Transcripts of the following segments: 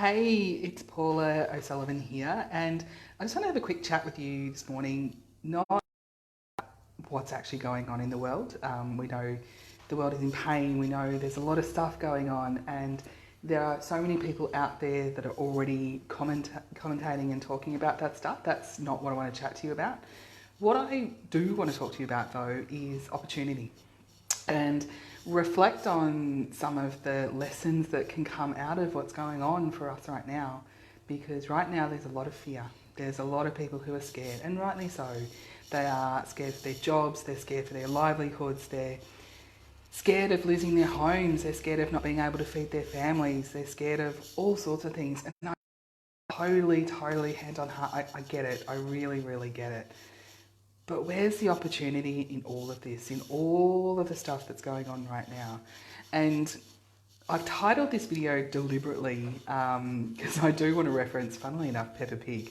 Hey, it's Paula O'Sullivan here, and I just want to have a quick chat with you this morning. Not what's actually going on in the world. We know the world is in pain, we know there's a lot of stuff going on, and there are so many people out there that are already commentating and talking about that stuff. That's not what I want to chat to you about. What I do want to talk to you about, though, is opportunity and reflect on some of the lessons that can come out of what's going on for us right now. Because right now there's a lot of fear. There's a lot of people who are scared, and rightly so. They are scared for their jobs, they're scared for their livelihoods, they're scared of losing their homes, they're scared of not being able to feed their families, they're scared of all sorts of things. And I totally hand on heart, I get it, I really get it. But where's the opportunity in all of this, in all of the stuff that's going on right now? And I've titled this video deliberately because I do want to reference, funnily enough, Peppa Pig.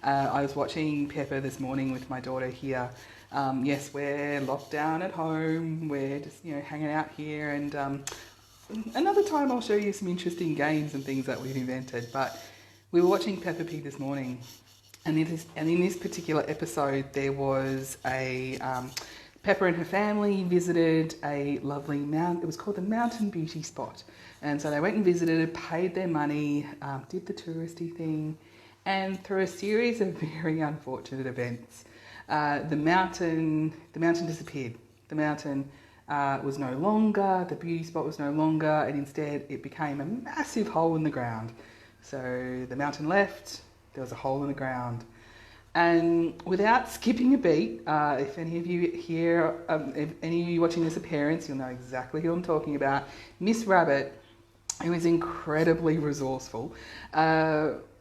I was watching Peppa this morning with my daughter here. Yes, we're locked down at home. We're just, hanging out here. And another time I'll show you some interesting games and things that we've invented. But we were watching Peppa Pig this morning. And in this particular episode, there was a Peppa and her family visited a lovely it was called the Mountain Beauty Spot. And so they went and visited, paid their money, did the touristy thing, and through a series of very unfortunate events, the mountain disappeared. The mountain was no longer, the beauty spot was no longer, and instead it became a massive hole in the ground. So the mountain left, there was a hole in the ground. And without skipping a beat, if any of you here, if any of you watching this appearance, you'll know exactly who I'm talking about. Miss Rabbit, who is incredibly resourceful,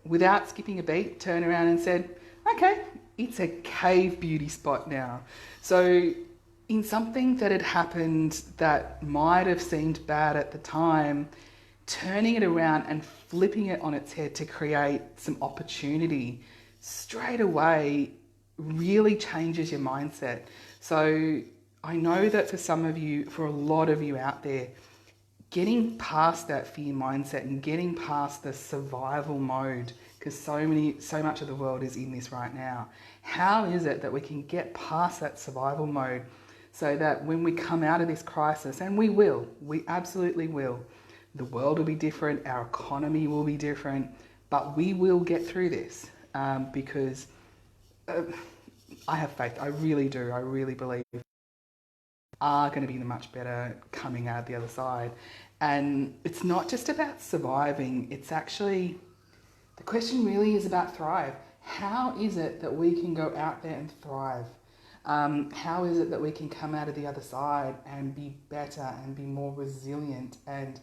without skipping a beat, turned around and said, okay, it's a cave beauty spot now. So in something that had happened that might have seemed bad at the time, turning it around and flipping it on its head to create some opportunity straight away really changes your mindset. So I know that for some of you, for a lot of you out there, getting past that fear mindset and getting past the survival mode, because so much of the world is in this right now. How is it that we can get past that survival mode so that when we come out of this crisis, and we absolutely will, the world will be different, our economy will be different, but we will get through this because I have faith. I really do. I really believe we are going to be much better coming out the other side. And it's not just about surviving. It's actually, the question really is about thrive. How is it that we can go out there and thrive? How is it that we can come out of the other side and be better and be more resilient and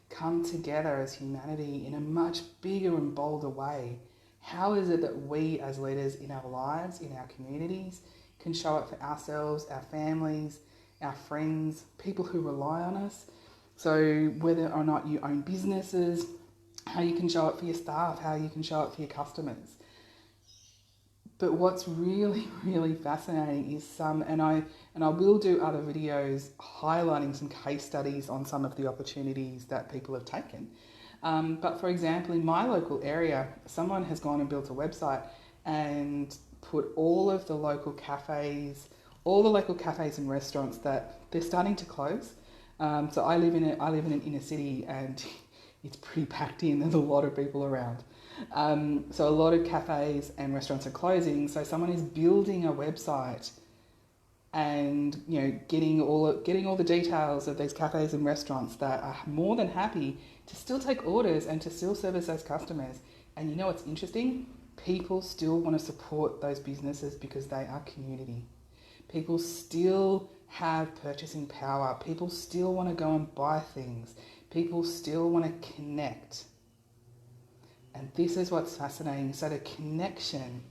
come together as humanity in a much bigger and bolder way? How is it that we as leaders in our lives, in our communities, can show up for ourselves, our families, our friends, people who rely on us? So whether or not you own businesses, how you can show up for your staff, how you can show up for your customers. But what's really fascinating is and I will do other videos highlighting some case studies on some of the opportunities that people have taken. But for example, in my local area, someone has gone and built a website and put all the local cafes and restaurants that they're starting to close. So I live in an inner city and it's pretty packed in. There's a lot of people around. So a lot of cafes and restaurants are closing. So someone is building a website and getting all the details of these cafes and restaurants that are more than happy to still take orders and to still service those customers. And you know what's interesting? People still want to support those businesses because they are community. People still have purchasing power. People still want to go and buy things. People still want to connect. And this is what's fascinating. So the connection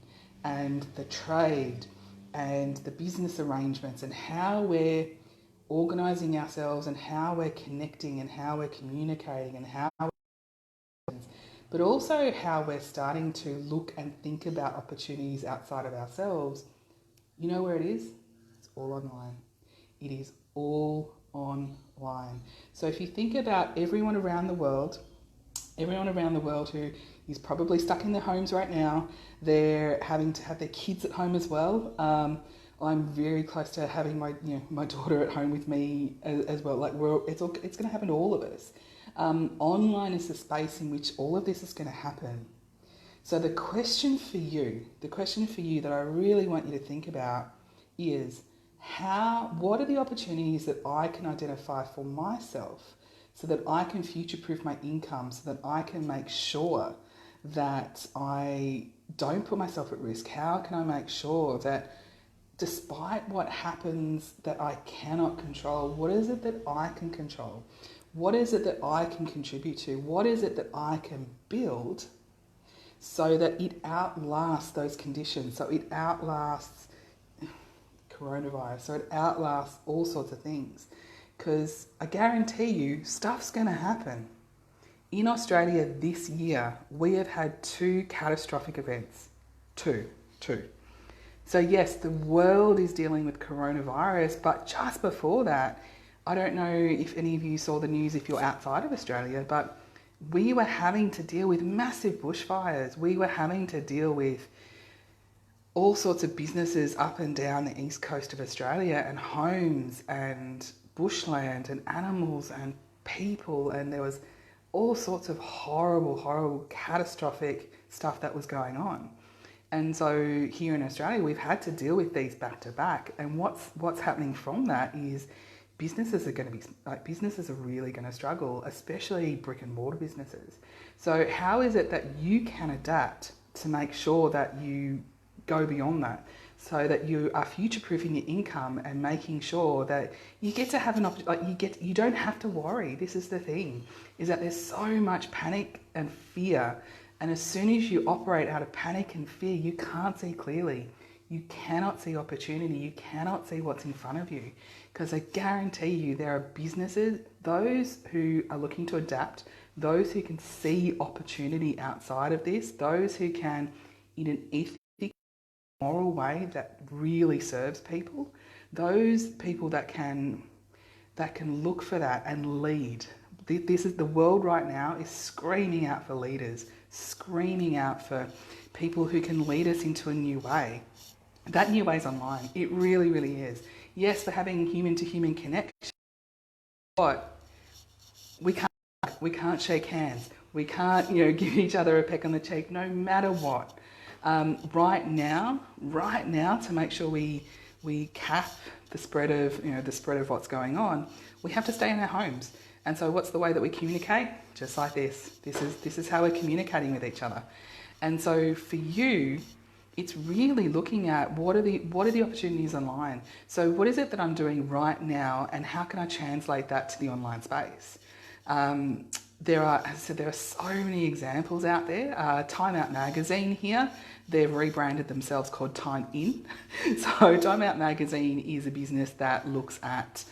and the trade and the business arrangements and how we're organising ourselves and how we're connecting and how we're communicating and but also how we're starting to look and think about opportunities outside of ourselves. You know where it is? It's all online. It is all online. So if you think about everyone around the world, everyone around the world who is probably stuck in their homes right now. They're having to have their kids at home as well. I'm very close to having my daughter at home with me as well. Like it's going to happen to all of us. Online is the space in which all of this is going to happen. So the question for you that I really want you to think about is what are the opportunities that I can identify for myself so that I can future-proof my income, so that I can make sure that I don't put myself at risk? How can I make sure that despite what happens that I cannot control, what is it that I can control? What is it that I can contribute to? What is it that I can build so that it outlasts those conditions, so it outlasts coronavirus, so it outlasts all sorts of things? Because I guarantee you, stuff's going to happen. In Australia this year, we have had 2 catastrophic events. Two. So yes, the world is dealing with coronavirus, but just before that, I don't know if any of you saw the news if you're outside of Australia, but we were having to deal with massive bushfires. We were having to deal with all sorts of businesses up and down the east coast of Australia, and homes and bushland and animals and people, and there was all sorts of horrible, catastrophic stuff that was going on. And so here in Australia, we've had to deal with these back to back. And what's happening from that is businesses are really going to struggle, especially brick and mortar businesses. So how is it that you can adapt to make sure that you go beyond that, so that you are future-proofing your income and making sure that you get to have you don't have to worry. This is the thing, is that there's so much panic and fear. And as soon as you operate out of panic and fear, you can't see clearly. You cannot see opportunity. You cannot see what's in front of you. Because I guarantee you there are businesses, those who are looking to adapt, those who can see opportunity outside of this, those who can, in an ethical, moral way that really serves people, those people that can look for that and lead. This is the world right now is screaming out for leaders, screaming out for people who can lead us into a new way. That new way is online. It really, really is. Yes, for having human-to-human connection, but we can't shake hands. We can't, give each other a peck on the cheek, no matter what. Right now, to make sure we cap the spread of what's going on, we have to stay in our homes. And so what's the way that we communicate? Just like this. This is how we're communicating with each other. And so for you, it's really looking at what are the opportunities online. So what is it that I'm doing right now, and how can I translate that to the online space? There are so many examples out there. Time Out Magazine here, they've rebranded themselves called Time In. So Time Out Magazine is a business that looks at,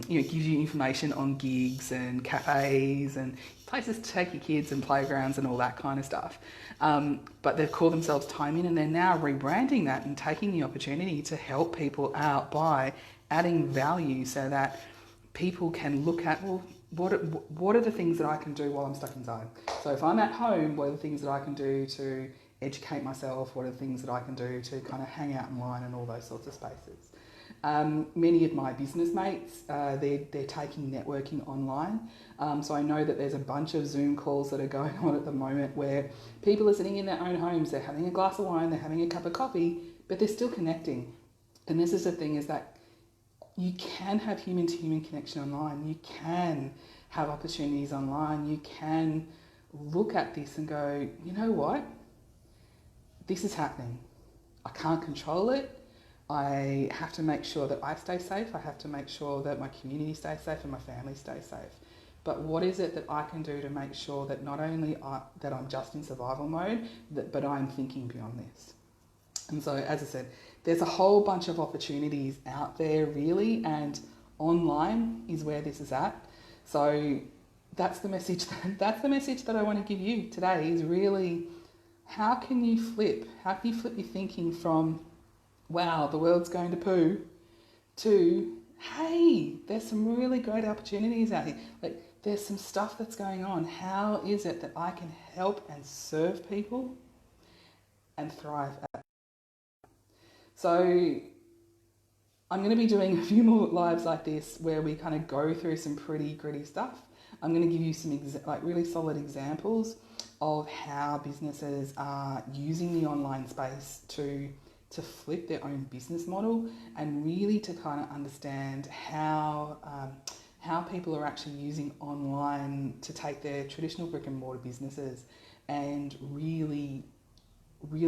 gives you information on gigs and cafes and places to take your kids and playgrounds and all that kind of stuff. But they've called themselves Time In, and they're now rebranding that and taking the opportunity to help people out by adding value so that people can look at, well, what are the things that I can do while I'm stuck inside? So if I'm at home, what are the things that I can do to educate myself? What are the things that I can do to kind of hang out online and all those sorts of spaces? Many of my business mates, they're taking networking online. So I know that there's a bunch of Zoom calls that are going on at the moment where people are sitting in their own homes, they're having a glass of wine, they're having a cup of coffee, but they're still connecting. And this is the thing, is that you can have human-to-human connection online. You can have opportunities online. You can look at this and go, you know what? This is happening. I can't control it. I have to make sure that I stay safe. I have to make sure that my community stays safe and my family stays safe. But what is it that I can do to make sure that not only that I'm just in survival mode, but I'm thinking beyond this? And so, as I said, there's a whole bunch of opportunities out there, really, and online is where this is at. So that's the message. That's the message that I want to give you today. Is really, how can you flip? How can you flip your thinking from, wow, the world's going to poo, to, hey, there's some really great opportunities out here. Like, there's some stuff that's going on. How is it that I can help and serve people and thrive at? So I'm going to be doing a few more lives like this where we kind of go through some pretty gritty stuff. I'm going to give you some really solid examples of how businesses are using the online space to flip their own business model, and really to kind of understand how people are actually using online to take their traditional brick and mortar businesses and really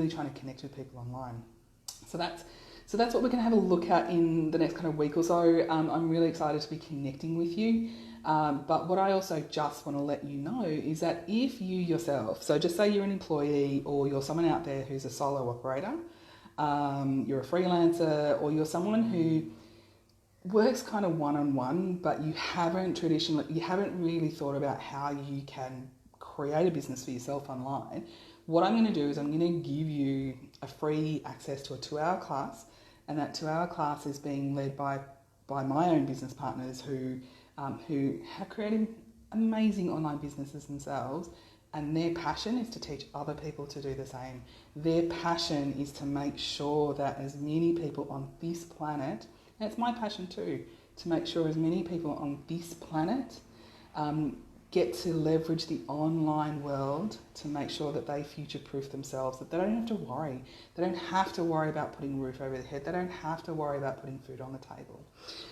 trying to connect with people online. So that's what we're going to have a look at in the next kind of week or so. I'm really excited to be connecting with you. But what I also just want to let you know is that if you yourself, so just say you're an employee or you're someone out there who's a solo operator, you're a freelancer, or you're someone who works kind of one-on-one, but you haven't really thought about how you can create a business for yourself online. What I'm going to do is I'm going to give you a free access to a 2-hour class, and that 2-hour class is being led by my own business partners who have created amazing online businesses themselves, and their passion is to teach other people to do the same. Their passion is to make sure that as many people on this planet, and it's my passion too, to make sure as many people on this planet get to leverage the online world to make sure that they future-proof themselves, that they don't have to worry. They don't have to worry about putting a roof over their head. They don't have to worry about putting food on the table.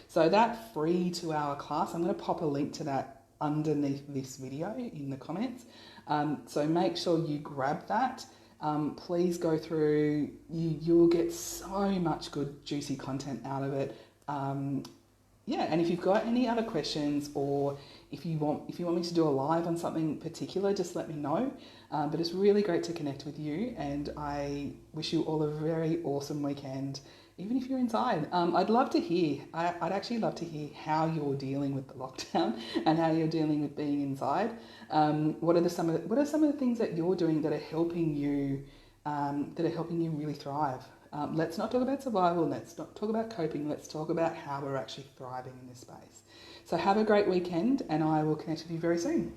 So that free 2-hour class, I'm going to pop a link to that underneath this video in the comments. So make sure you grab that. Please go through. You'll get so much good, juicy content out of it. Yeah, and if you've got any other questions, or if you want me to do a live on something particular, just let me know. But it's really great to connect with you, and I wish you all a very awesome weekend, even if you're inside. I'd love to hear. I'd actually love to hear how you're dealing with the lockdown and how you're dealing with being inside. What are some of the things that you're doing that are helping you really thrive? Let's not talk about survival, let's not talk about coping, let's talk about how we're actually thriving in this space. So have a great weekend, and I will connect with you very soon.